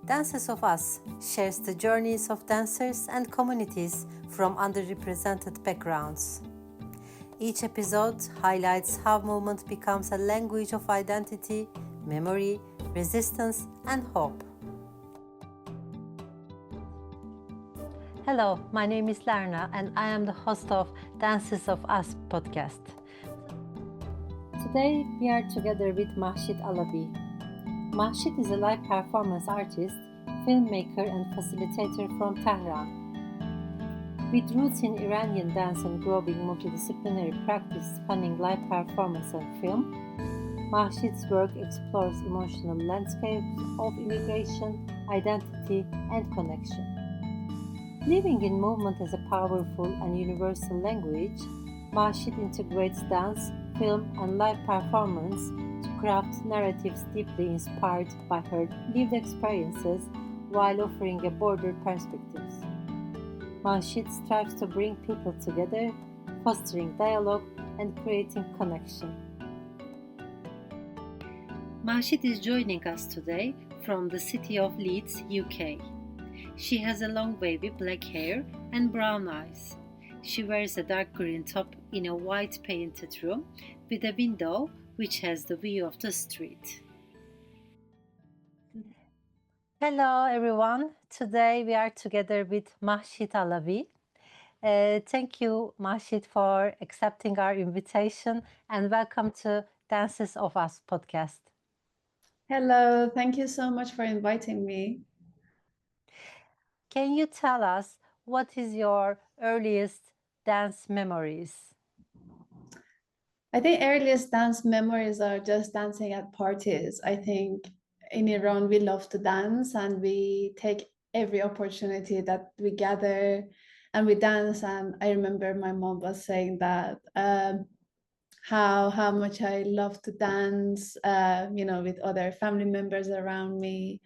Dances of Us shares the journeys of dancers and communities from underrepresented backgrounds. Each episode highlights how movement becomes a language of identity, memory, resistance, and hope. Hello, my name is Larna, and I am the host of Dances of Us podcast. Today, we are together with Mahsid Alavi. Mahshid is a live performance artist, filmmaker, and facilitator from Tehran. With roots in Iranian dance and growing multidisciplinary practice spanning live performance and film, Mahshid's work explores emotional landscapes of immigration, identity, and connection. Living in movement as a powerful and universal language, Mahshid integrates dance, film, and live performance to craft narratives deeply inspired by her lived experiences while offering a broader perspectives. Mahshid strives to bring people together, fostering dialogue and creating connection. Mahshid is joining us today from the city of Leeds, UK. She has a long wavy black hair and brown eyes. She wears a dark green top in a white painted room with a window which has the view of the street. Hello everyone. Today we are together with Mahsid Alavi. Thank you, Mahshid, for accepting our invitation and welcome to Dances of Us podcast. Hello, thank you so much for inviting me. Can you tell us what is your earliest dance memories? I think earliest dance memories are just dancing at parties. I think in Iran we love to dance and we take every opportunity that we gather and we dance. And I remember my mom was saying that how much I love to dance, with other family members around me,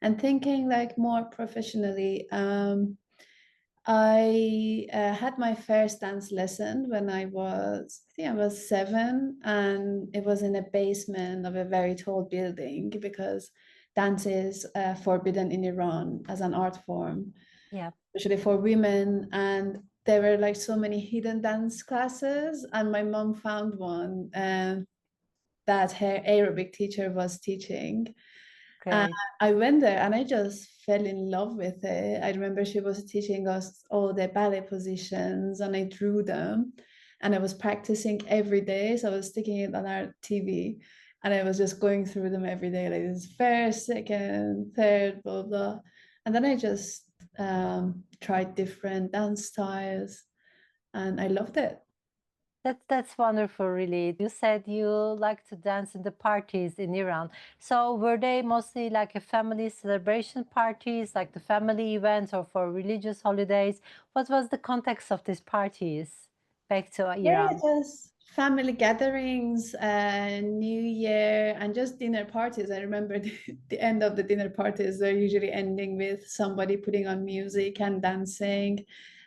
and thinking like more professionally. I had my first dance lesson when I think I was 7, and it was in a basement of a very tall building because dance is forbidden in Iran as an art form, Yeah. especially for women. And there were like so many hidden dance classes, and my mom found one that her aerobic teacher was teaching. Great. I went there and I just fell in love with it. I remember she was teaching us all the ballet positions and I drew them and I was practicing every day. So I was sticking it on our TV and I was just going through them every day, like this first, second, third, blah, blah. And then I just tried different dance styles and I loved it. That's wonderful, really. You said you like to dance in the parties in Iran. So were they mostly like a family celebration parties, like the family events or for religious holidays? What was the context of these parties back to Yeah, Iran? just family gatherings, New Year, and just dinner parties. I remember the end of the dinner parties are usually ending with somebody putting on music and dancing.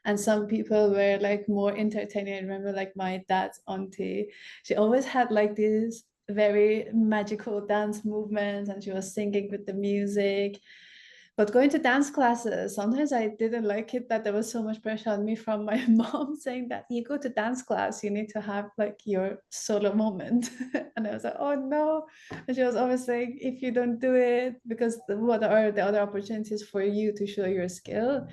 And some people were like more entertaining. I remember like my dad's auntie, she always had like these very magical dance movements and she was singing with the music. But going to dance classes, sometimes I didn't like it that there was so much pressure on me from my mom saying that you go to dance class, you need to have like your solo moment. And I was like, oh no. And she was always saying, if you don't do it, because what are the other opportunities for you to show your skill?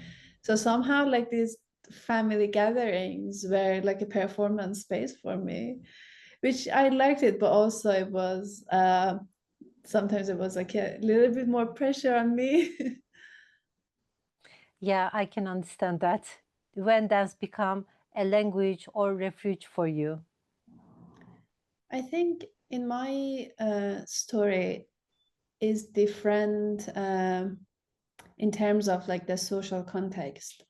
So somehow like these family gatherings were like a performance space for me, which I liked it, but also it was sometimes it was like a little bit more pressure on me. Yeah, I can understand that. When dance become a language or refuge for you. I think in my story is different in terms of like the social context,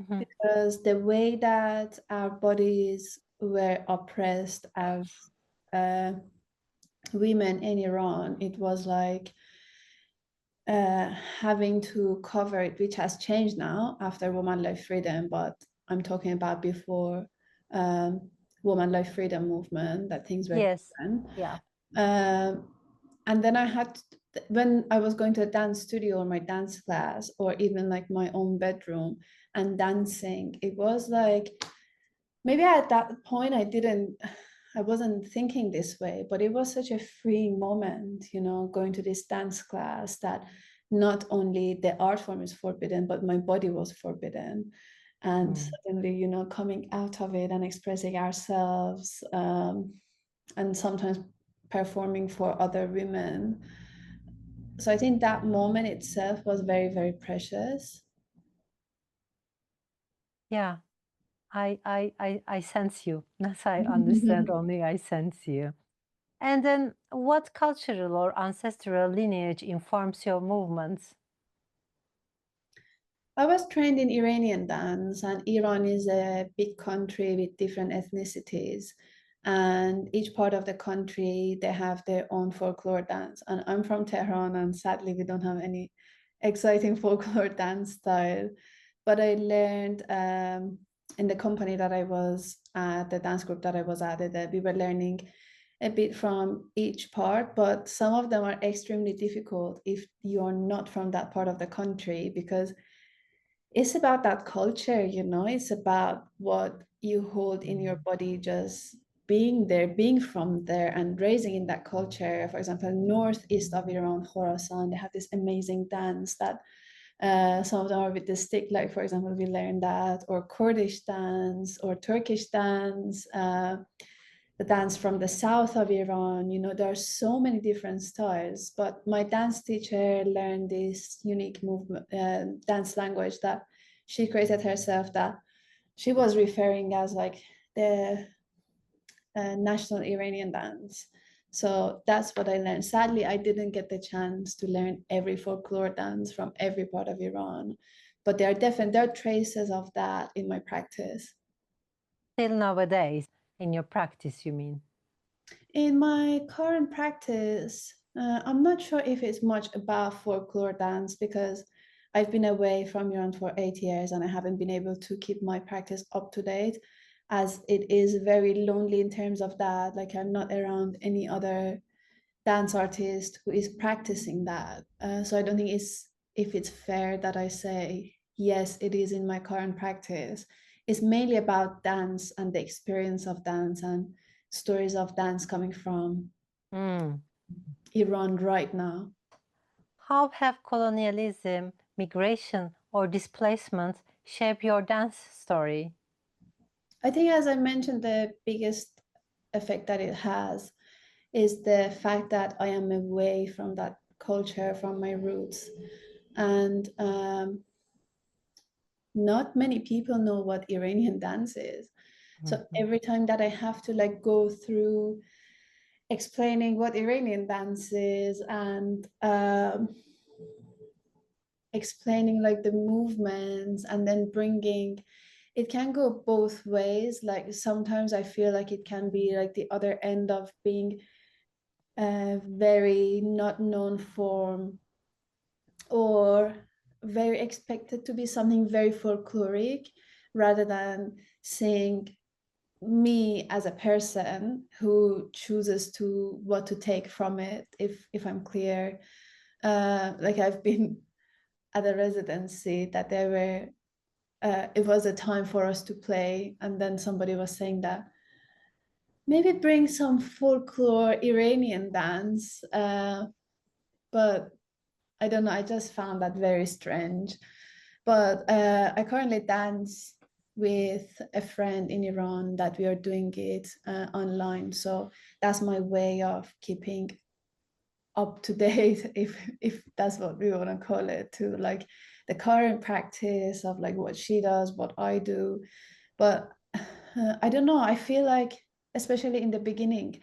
Mhm. because the way that our bodies were oppressed as uh, women in Iran, it was like having to cover it, which has changed now after Woman Life Freedom, but I'm talking about before Woman Life Freedom movement, that things were Yes. different. Yeah. Um, and then I had to, when I was going to a dance studio or my dance class or even like my own bedroom and dancing, it was like maybe at that point I wasn't thinking this way, but it was such a freeing moment, you know, going to this dance class that not only the art form is forbidden, but my body was forbidden. And Mm. suddenly, you know, coming out of it and expressing ourselves, and sometimes performing for other women. So I think that moment itself was very, very precious. Yeah, I sense you. Not I understand, only I sense you. And then what cultural or ancestral lineage informs your movements? I was trained in Iranian dance, and Iran is a big country with different ethnicities. And each part of the country, they have their own folklore dance. And I'm from Tehran, and sadly, we don't have any exciting folklore dance style. But I learned in the company that I was at, the dance group that I was at, that we were learning a bit from each part, but some of them are extremely difficult if you're not from that part of the country, because it's about that culture, you know, it's about what you hold in your body, just being there, being from there and raising in that culture. For example, northeast of Iran, Khorasan, they have this amazing dance that some of them are with the stick, like for example, we learned that, or Kurdish dance or Turkish dance, the dance from the south of Iran. You know, there are so many different styles, but my dance teacher learned this unique movement, dance language that she created herself, that she was referring as like the national Iranian dance. So that's what I learned. Sadly, I didn't get the chance to learn every folklore dance from every part of Iran, but there are traces of that in my practice. Still nowadays, in your practice, you mean? In my current practice, I'm not sure if it's much about folklore dance because I've been away from Iran for 8 years and I haven't been able to keep my practice up to date, as it is very lonely in terms of that. Like, I'm not around any other dance artist who is practicing that. So I don't think if it's fair that I say yes, it is in my current practice. It's mainly about dance and the experience of dance and stories of dance coming from Mm. Iran right now. How have colonialism, migration, or displacement shaped your dance story? I think, as I mentioned, the biggest effect that it has is the fact that I am away from that culture, from my roots. And not many people know what Iranian dance is. So Mhm. every time that I have to like go through explaining what Iranian dance is and explaining like the movements and then bringing, it can go both ways. Like sometimes I feel like it can be like the other end of being a very not known form, or very expected to be something very folkloric, rather than seeing me as a person who chooses to what to take from it, if I'm clear. Like, I've been at a residency that there were it was a time for us to play, and then somebody was saying that maybe bring some folklore Iranian dance, but I don't know, I just found that very strange. But I currently dance with a friend in Iran that we are doing it online. So that's my way of keeping up to date, if that's what we want to call it, to like the current practice of like what she does, what I do. But I don't know. I feel like, especially in the beginning,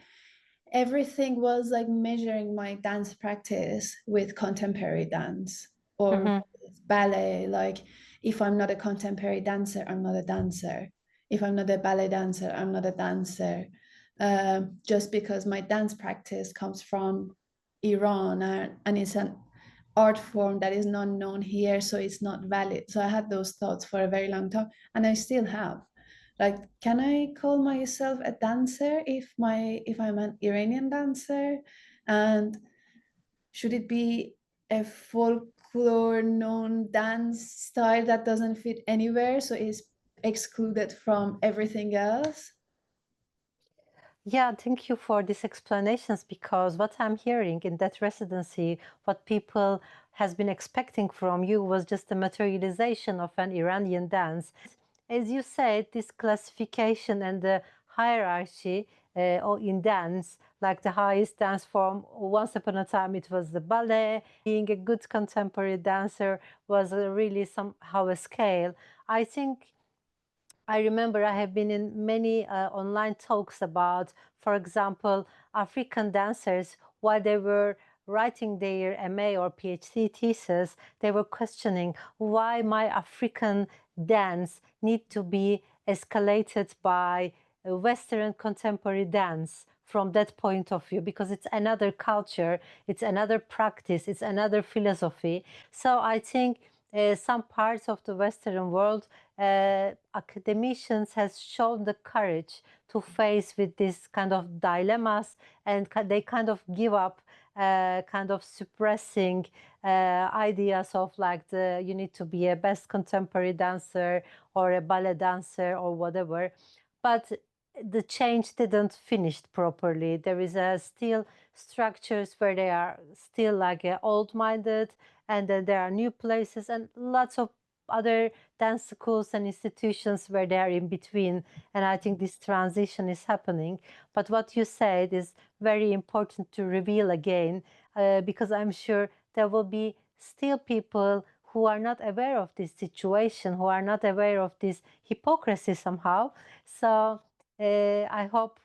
everything was like measuring my dance practice with contemporary dance or Mhm. with ballet. Like, if I'm not a contemporary dancer, I'm not a dancer. If I'm not a ballet dancer, I'm not a dancer. Just because my dance practice comes from Iran, and it's an art form that is not known here, so it's not valid. So I had those thoughts for a very long time, and I still have. Like, can I call myself a dancer if I'm an Iranian dancer? And should it be a folklore known dance style that doesn't fit anywhere, so it's excluded from everything else? Yeah, thank you for these explanations because what I'm hearing in that residency, what people has been expecting from you was just a materialization of an Iranian dance. As you said, this classification and the hierarchy or in dance, like the highest dance form, once upon a time it was the ballet. Being a good contemporary dancer was really somehow a scale. I think I remember I have been in many online talks about, for example, African dancers while they were writing their MA or PhD thesis, they were questioning why my African dance need to be escalated by a Western contemporary dance from that point of view, because it's another culture, it's another practice, it's another philosophy. So I think some parts of the Western world, academicians has shown the courage to face with this kind of dilemmas, and they kind of give up kind of suppressing ideas of like the you need to be a best contemporary dancer or a ballet dancer or whatever. But the change didn't finish properly. There is still structures where they are still like old-minded, and then there are new places and lots of other dance schools and institutions where they are in between. And I think this transition is happening. But what you said is very important to reveal again, because I'm sure there will be still people who are not aware of this situation, who are not aware of this hypocrisy somehow. So I hope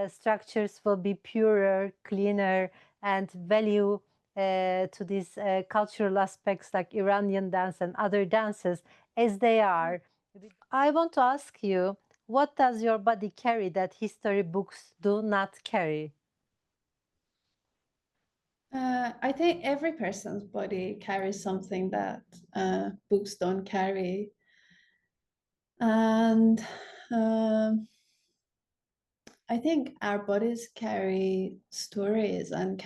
structures will be purer, cleaner, and value to these cultural aspects like Iranian dance and other dances as they are. I want to ask you, what does your body carry that history books do not carry? I think every person's body carries something that books don't carry. And I think our bodies carry stories and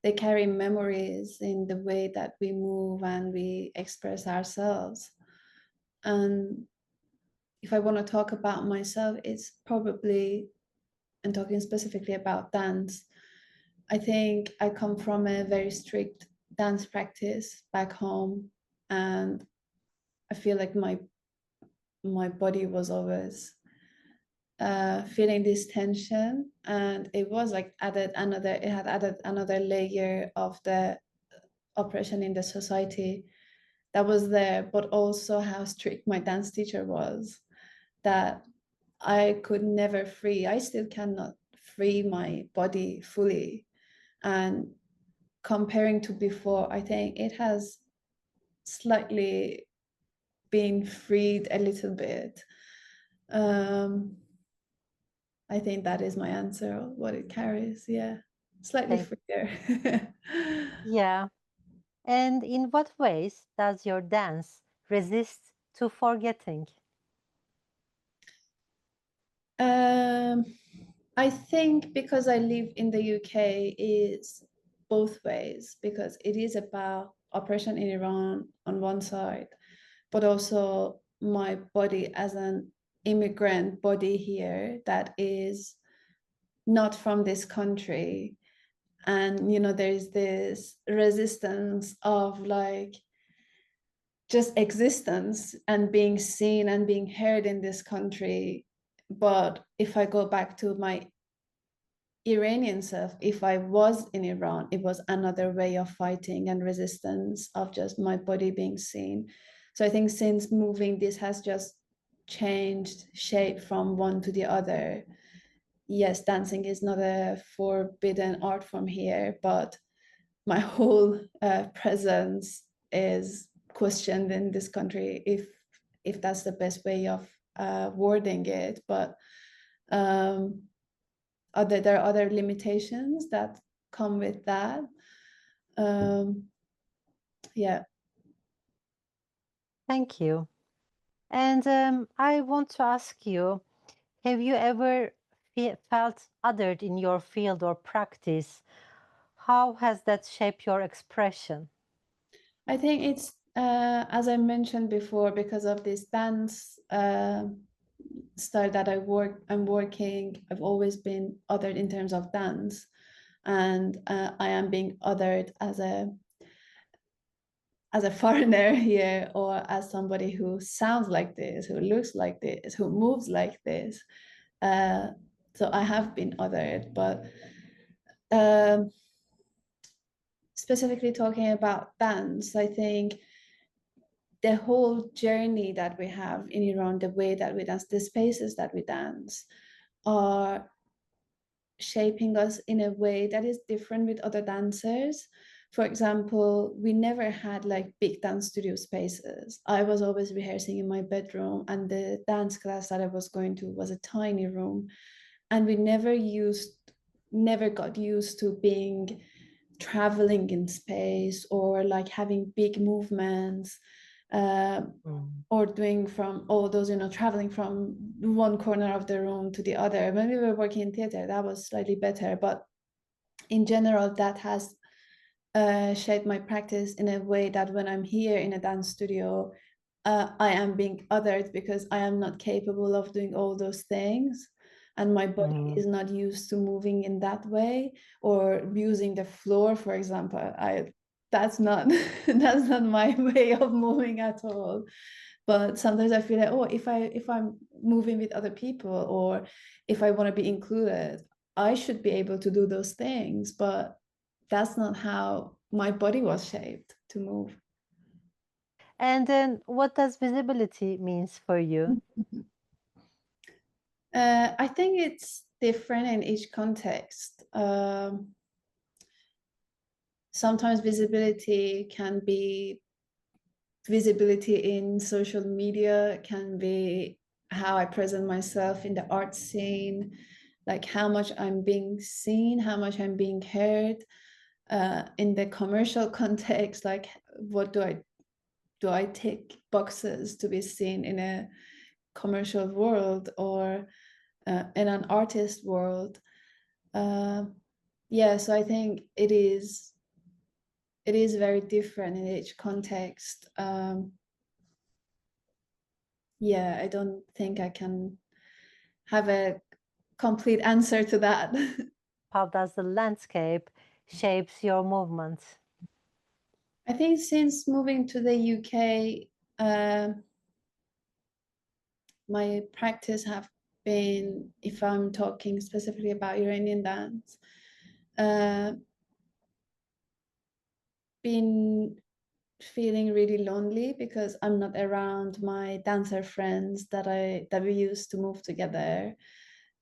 they carry memories in the way that we move and we express ourselves. And if I want to talk about myself, it's probably, and talking specifically about dance, I think I come from a very strict dance practice back home, and I feel like my body was always feeling this tension, and it had added another layer of the oppression in the society that was there, but also how strict my dance teacher was, that I could never free. I still cannot free my body fully. And comparing to before, I think it has slightly been freed a little bit. Um, I think that is my answer, what it carries. Yeah, slightly Thank freer. Yeah. And in what ways does your dance resist to forgetting? Um, I think because I live in the UK is both ways, because it is about oppression in Iran on one side, but also my body as an immigrant body here that is not from this country. And there's this resistance of like just existence and being seen and being heard in this country. But if I go back to my Iranian self, if I was in Iran, it was another way of fighting and resistance of just my body being seen. So I think since moving, this has just changed shape from one to the other. Yes, dancing is not a forbidden art form here, but my whole presence is questioned in this country, if that's the best way of wording it. But um, there are other limitations that come with that. Um, yeah. Thank you. And I want to ask you, have you ever felt othered in your field or practice? How has that shaped your expression? I think it's as I mentioned before, because of this dance style that I'm working, I've always been othered in terms of dance, and I am being othered as a foreigner here, or as somebody who sounds like this, who looks like this, who moves like this. Uh, so I have been othered, but um, specifically talking about dance, I think the whole journey that we have in Iran, the way that we dance, the spaces that we dance, are shaping us in a way that is different with other dancers. For example, we never had like big dance studio spaces. I was always rehearsing in my bedroom, and the dance class that I was going to was a tiny room. And we never got used to being traveling in space, or like having big movements, uh, Mm. or doing from all those, traveling from one corner of the room to the other. When we were working in theater, that was slightly better, but in general, that has shaped my practice in a way that when I'm here in a dance studio, I am being othered because I am not capable of doing all those things. And my body Mm. is not used to moving in that way, or using the floor, for example. That's not that's not my way of moving at all. But sometimes I feel like, oh, if I'm moving with other people, or if I want to be included, I should be able to do those things. But that's not how my body was shaped to move. And then what does visibility means for you? I think it's different in each context. Sometimes visibility can be visibility in social media, can be how I present myself in the art scene, like how much I'm being seen, how much I'm being heard. In the commercial context, like what do I tick boxes to be seen in a commercial world, or in an artist world? Uh, yeah, so I think it is very different in each context. Yeah, I don't think I can have a complete answer to that. How does the landscape shapes your movements? I think since moving to the UK, my practice have been, if I'm talking specifically about Iranian dance, uh, been feeling really lonely because I'm not around my dancer friends that we used to move together.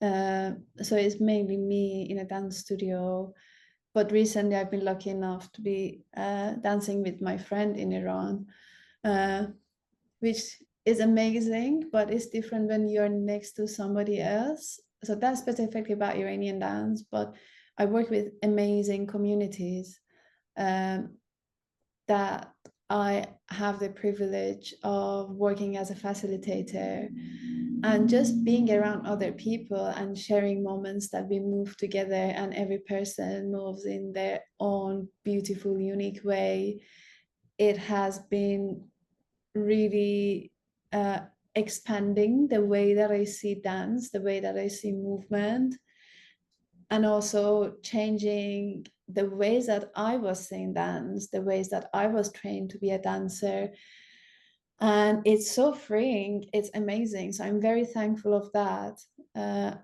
So it's mainly me in a dance studio. But recently, I've been lucky enough to be dancing with my friend in Iran, uh, which is amazing, but it's different when you're next to somebody else. So that's specifically about Iranian dance, but I work with amazing communities um, that I have the privilege of working as a facilitator, and just being around other people and sharing moments that we move together, and every person moves in their own beautiful, unique way. It has been really expanding the way that I see dance, the way that I see movement, and also changing the ways that I was seeing dance, the ways that I was trained to be a dancer. And it's so freeing, it's amazing. So I'm very thankful of that. Uh,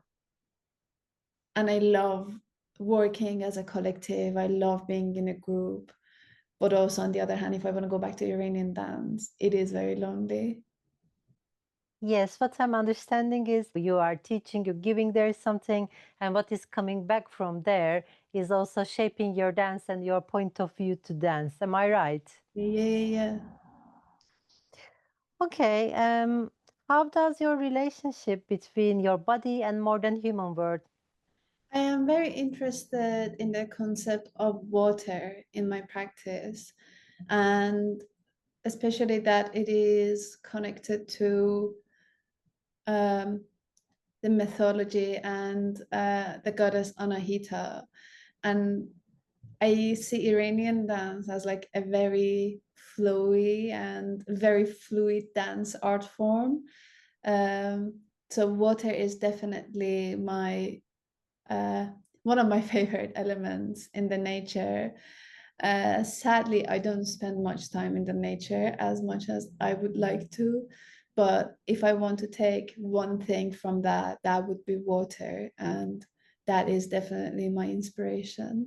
and I love working as a collective, I love being in a group. But also, on the other hand, if I want to go back to Iranian dance, it is very lonely. Yes, what I'm understanding is you are teaching, you're giving there something, and what is coming back from there is also shaping your dance and your point of view to dance. Am I right? Yeah, yeah, yeah. Okay, how does your relationship between your body and more than human world? I am very interested in the concept of water in my practice, and especially that it is connected to um, the mythology and the goddess Anahita. And I see Iranian dance as like a very flowy and very fluid dance art form. So water is definitely my uh, one of my favorite elements in the nature. Sadly, I don't spend much time in the nature as much as I would like to. But if I want to take one thing from that, that would be water. And that is definitely my inspiration.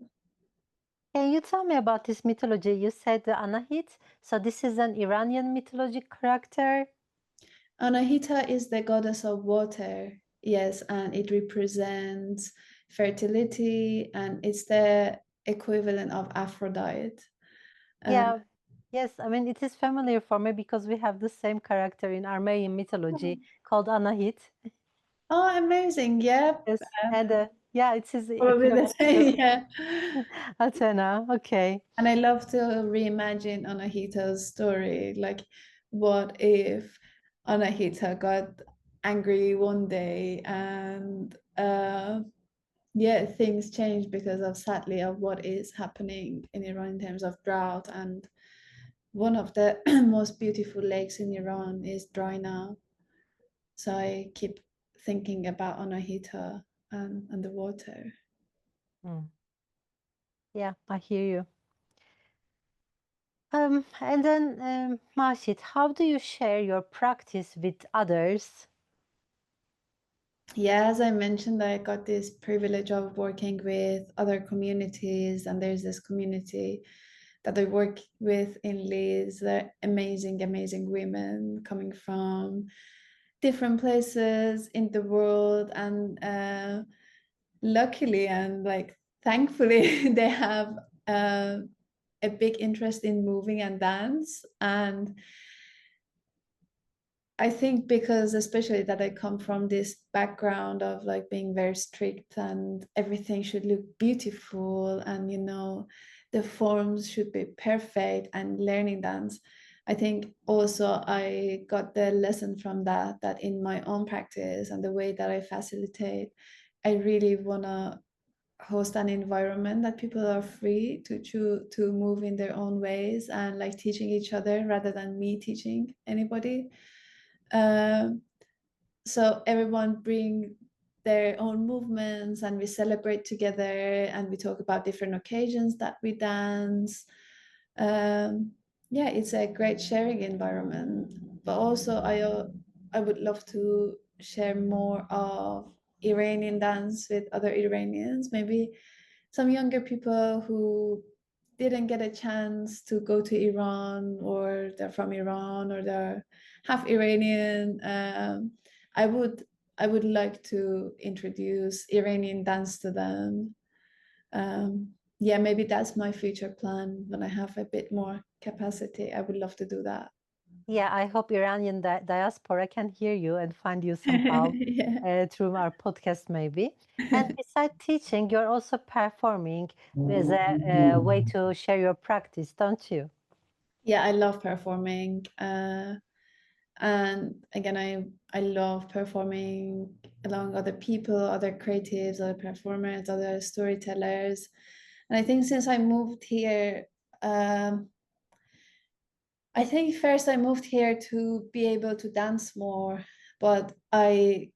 Can you tell me about this mythology? You said the Anahit. So this is an Iranian mythologic character. Anahita is the goddess of water, yes, and it represents fertility and it's the equivalent of Aphrodite. Uh, Yeah, yes. I mean, it is familiar for me because we have the same character in Armenian mythology called Anahit. oh, amazing. Yeah, Yes, and yeah, it is the probably the equivalent same. to Yeah. Athena. Okay. And I love to reimagine Anahita's story. Like, what if Anahita got angry one day and yeah, things change because of sadly of what is happening in Iran in terms of drought. And one of the most beautiful lakes in Iran is dry now. So I keep thinking about Anahita and the water. Mm. Yeah, I hear you. And then, Mahshid, how do you share your practice with others? Yeah, as I mentioned, I got this privilege of working with other communities, and there's this community that I work with in Leeds. They're amazing, amazing women coming from different places in the world, and luckily and like thankfully, they have uh, a big interest in moving and dance. And I think because especially that I come from this background of like being very strict and everything should look beautiful and the forms should be perfect and learning dance. I think also I got the lesson from that in my own practice and the way that I facilitate, I really wanna host an environment that people are free to choose to move in their own ways and like teaching each other rather than me teaching anybody. um, so everyone bring their own movements and we celebrate together and we talk about different occasions that we dance. um, yeah, it's a great sharing environment, but also I would love to share more of Iranian dance with other Iranians, maybe some younger people who didn't get a chance to go to Iran, or they're from Iran, or they're half Iranian. I would I would like to introduce Iranian dance to them. Yeah, maybe that's my future plan when I have a bit more capacity. I would love to do that. Yeah, I hope Iranian diaspora can hear you and find you somehow Yeah. through our podcast, maybe. And besides teaching, you're also performing as a way to share your practice, don't you? Yeah, I love performing. And again, I love performing along other people, other creatives, other performers, other storytellers. And I think since I moved here, I think first I moved here to be able to dance more, but I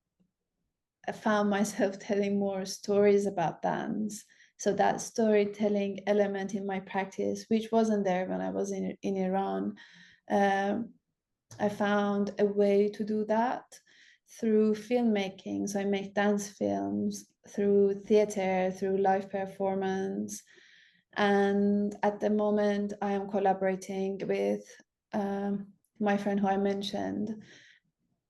found myself telling more stories about dance. So that storytelling element in my practice, which wasn't there when I was in Iran, um, I found a way to do that through filmmaking. So I make dance films through theater, through live performance. And at the moment, I am collaborating with my friend who I mentioned,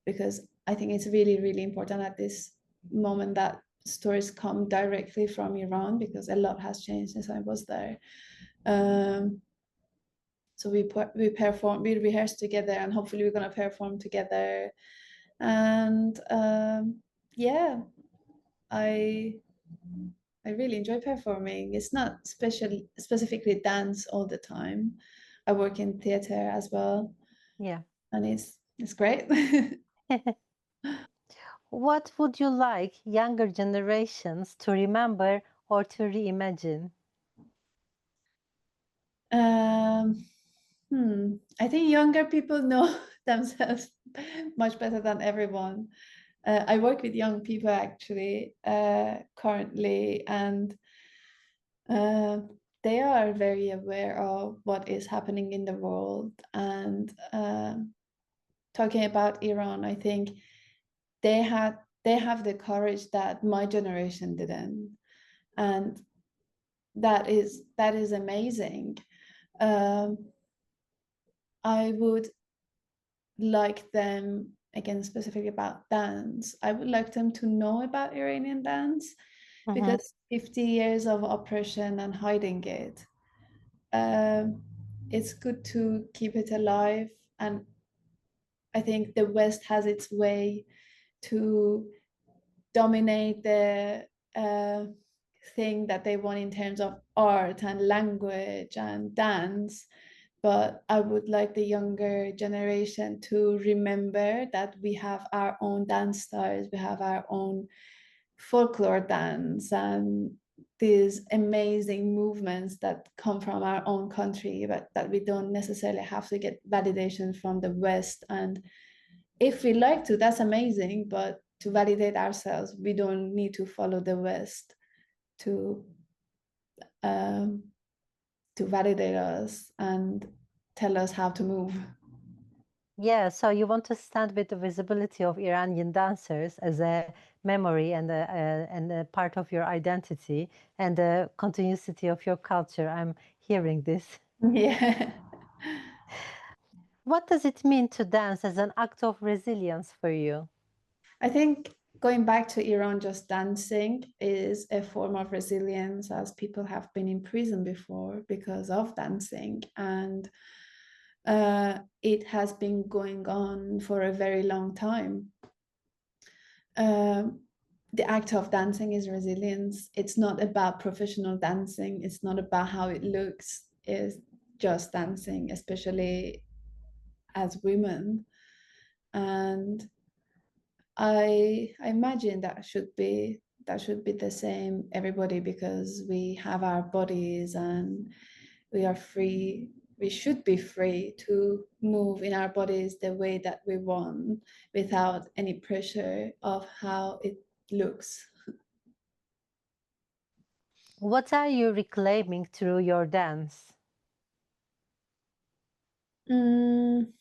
because I think it's really, really important at this moment that stories come directly from Iran, because a lot has changed since I was there. Um, so we perform, we rehearse together, and hopefully we're gonna perform together. And yeah, I I really enjoy performing. It's not specifically dance all the time. I work in theater as well, Yeah. and it's great. What would you like younger generations to remember or to reimagine? I think younger people know themselves much better than everyone. I work with young people actually currently, and uh, they are very aware of what is happening in the world. And talking about Iran, I think they had they have the courage that my generation didn't, and that is amazing. Um, I would like them, again, specifically about dance, I would like them to know about Iranian dance Mhm. because 50 years of oppression and hiding it, um, it's good to keep it alive. And I think the West has its way to dominate the thing that they want in terms of art and language and dance. But I would like the younger generation to remember that we have our own dance styles, we have our own folklore dance, and these amazing movements that come from our own country, but that we don't necessarily have to get validation from the West. And if we like to, that's amazing, but to validate ourselves, we don't need to follow the West to um, to validate us and tell us how to move. Yeah, so you want to stand with the visibility of Iranian dancers as a memory and a part of your identity and the continuity of your culture. I'm hearing this. Yeah. What does it mean to dance as an act of resilience for you? I think going back to Iran, just dancing is a form of resilience, as people have been in prison before because of dancing. And it has been going on for a very long time. Um, the act of dancing is resilience. It's not about professional dancing. It's not about how it looks. It's just dancing, especially as women. And I imagine that should be the same everybody, because we have our bodies and we are free. We should be free to move in our bodies the way that we want without any pressure of how it looks. What are you reclaiming through your dance? Mm,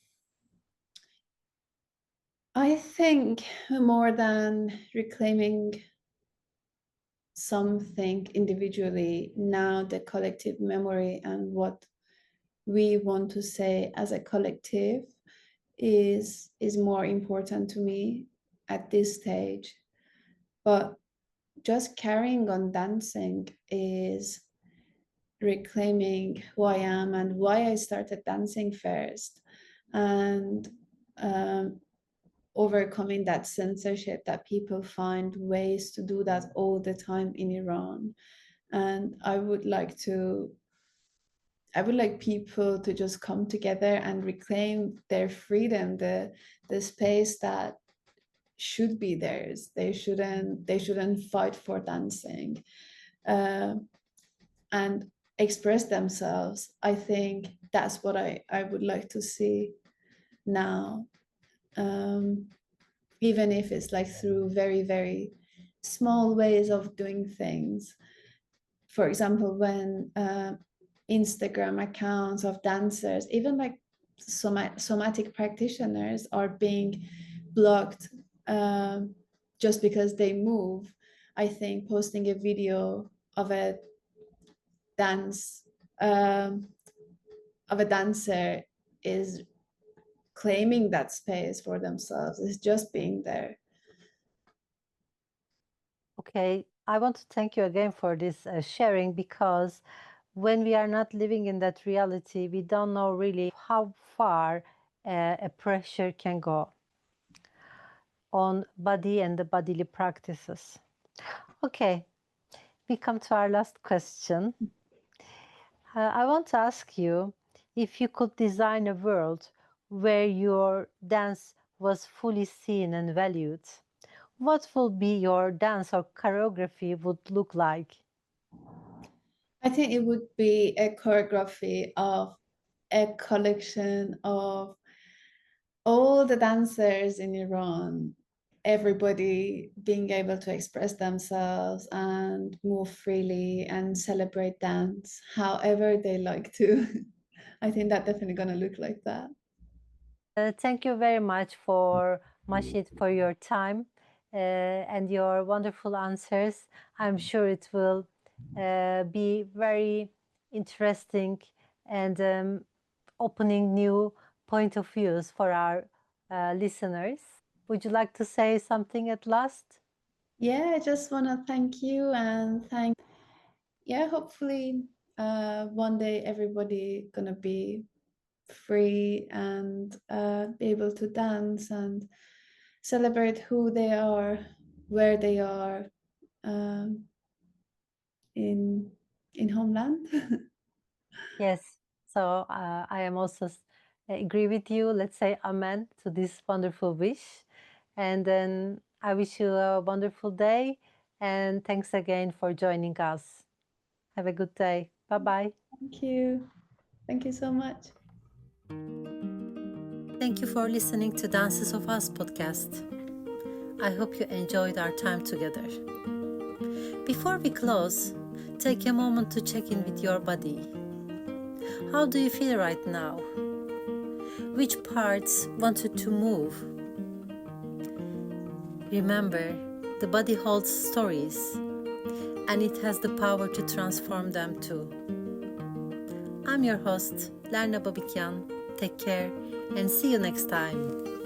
I think more than reclaiming something individually, now the collective memory and what we want to say as a collective is more important to me at this stage. But just carrying on dancing is reclaiming who I am and why I started dancing first, and um, overcoming that censorship that people find ways to do that all the time in Iran. And I would like people to just come together and reclaim their freedom, the space that should be theirs. They shouldn't fight for dancing, uh, and express themselves. I think that's what I would like to see now, um, even if it's like through very, very small ways of doing things. For example, when Instagram accounts of dancers, even like somatic practitioners, are being blocked just because they move. I think posting a video of a dance um, of a dancer is claiming that space for themselves. It's just being there. Okay, I want to thank you again for this sharing, because when we are not living in that reality, we don't know really how far a pressure can go on body and the bodily practices. Okay, we come to our last question. I want to ask you, if you could design a world where your dance was fully seen and valued, what will be your dance or choreography would look like? I think it would be a choreography of a collection of all the dancers in Iran, everybody being able to express themselves and move freely and celebrate dance however they like to. I think that definitely gonna look like that. Thank you very much for Mahshid for your time and your wonderful answers. I'm sure it will be very interesting and opening new point of views for our listeners. Would you like to say something at last? Yeah, I just want to thank you and thank, yeah, hopefully one day everybody gonna be free and be able to dance and celebrate who they are, where they are, um, in homeland. Yes. So I am also agree with you. Let's say amen to this wonderful wish. And then I wish you a wonderful day. And thanks again for joining us. Have a good day. Bye bye. Thank you. Thank you so much. Thank you for listening to Dances of Us podcast. I hope you enjoyed our time together. Before we close, take a moment to check in with your body. How do you feel right now? Which parts wanted to move? Remember, the body holds stories, and it has the power to transform them too. I'm your host, Lerna Babikyan. Take care and see you next time.